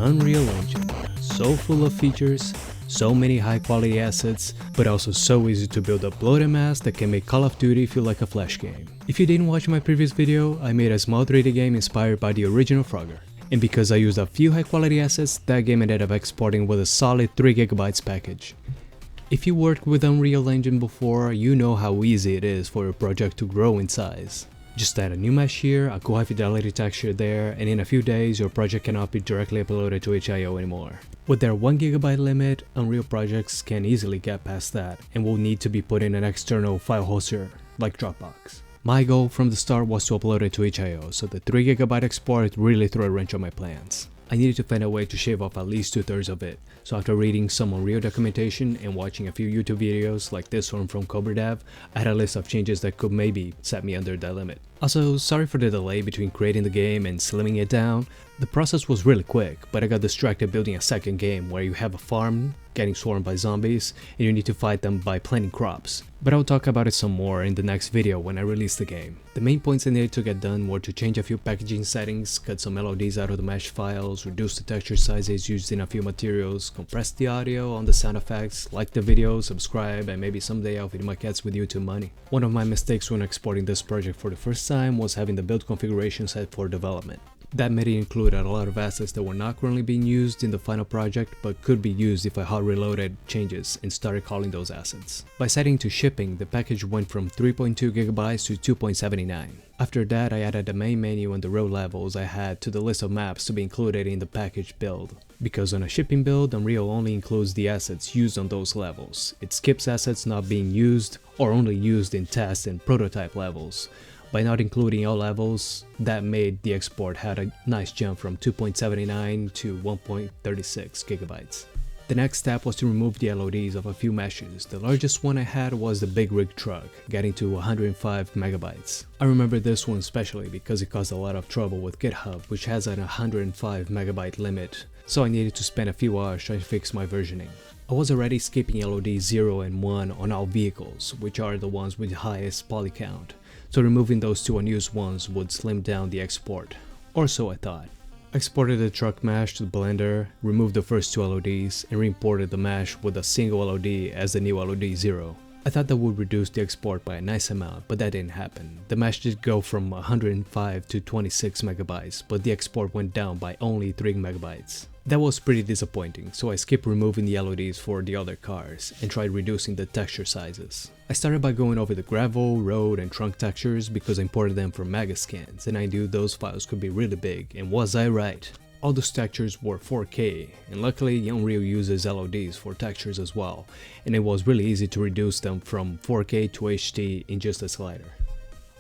Unreal Engine. So full of features, so many high quality assets, but also so easy to build a bloated mess that can make Call of Duty feel like a flash game. If you didn't watch my previous video, I made a small 3D game inspired by the original Frogger. And because I used a few high quality assets, that game ended up exporting with a solid 3GB package. If you worked with Unreal Engine before, you know how easy it is for a project to grow in size. Just add a new mesh here, a cool high fidelity texture there, and in a few days your project cannot be directly uploaded to itch.io anymore. With their 1GB limit, Unreal projects can easily get past that and will need to be put in an external file hoster like Dropbox. My goal from the start was to upload it to itch.io, so the 3GB export really threw a wrench on my plans. I needed to find a way to shave off at least 2/3 of it, so after reading some Unreal documentation and watching a few YouTube videos like this one from CobraDev, I had a list of changes that could maybe set me under that limit. Also, sorry for the delay between creating the game and slimming it down. The process was really quick, but I got distracted building a second game where you have a farm getting swarmed by zombies and you need to fight them by planting crops. But I'll talk about it some more in the next video when I release the game. The main points I needed to get done were to change a few packaging settings, cut some LODs out of the mesh files, reduce the texture sizes used in a few materials, compress the audio on the sound effects, like the video, subscribe, and maybe someday I'll feed my cats with YouTube money. One of my mistakes when exporting this project for the first time was having the build configuration set for development. That made it include a lot of assets that were not currently being used in the final project but could be used if I hot reloaded changes and started calling those assets. By setting to shipping, the package went from 3.2GB to 2.79. After that, I added the main menu and the row levels I had to the list of maps to be included in the package build. Because on a shipping build, Unreal only includes the assets used on those levels. It skips assets not being used or only used in test and prototype levels. By not including all levels, that made the export had a nice jump from 2.79 to 1.36GB. The next step was to remove the LODs of a few meshes. The largest one I had was the big rig truck, getting to 105 MB. I remember this one especially because it caused a lot of trouble with GitHub, which has an 105 MB limit, so I needed to spend a few hours trying to fix my versioning. I was already skipping LOD 0 and 1 on all vehicles, which are the ones with the highest poly count, so removing those two unused ones would slim down the export, or so I thought. I exported the truck mesh to the Blender, removed the first two LODs, and re-imported the mesh with a single LOD as the new LOD 0. I thought that would reduce the export by a nice amount, but that didn't happen. The mesh did go from 105 to 26 MB, but the export went down by only 3 MB. That was pretty disappointing, so I skipped removing the LODs for the other cars and tried reducing the texture sizes. I started by going over the gravel, road, and trunk textures because I imported them from Megascans and I knew those files could be really big, and was I right? All those textures were 4K, and luckily Unreal uses LODs for textures as well, and it was really easy to reduce them from 4K to HD in just a slider.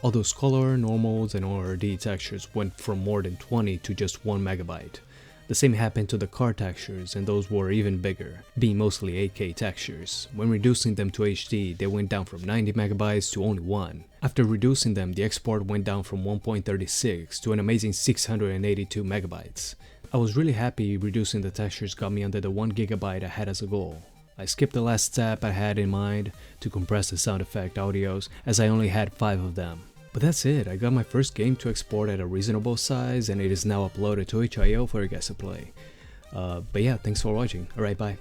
All those color, normals, and ORD textures went from more than 20 to just 1 MB. The same happened to the car textures, and those were even bigger, being mostly 8K textures. When reducing them to HD, they went down from 90 MB to only 1. After reducing them, the export went down from 1.36 to an amazing 682 MB. I was really happy reducing the textures got me under the 1GB I had as a goal. I skipped the last step I had in mind to compress the sound effect audios, as I only had 5 of them. But that's it, I got my first game to export at a reasonable size and it is now uploaded to itch.io for you guys to play. But yeah, thanks for watching. Alright, bye.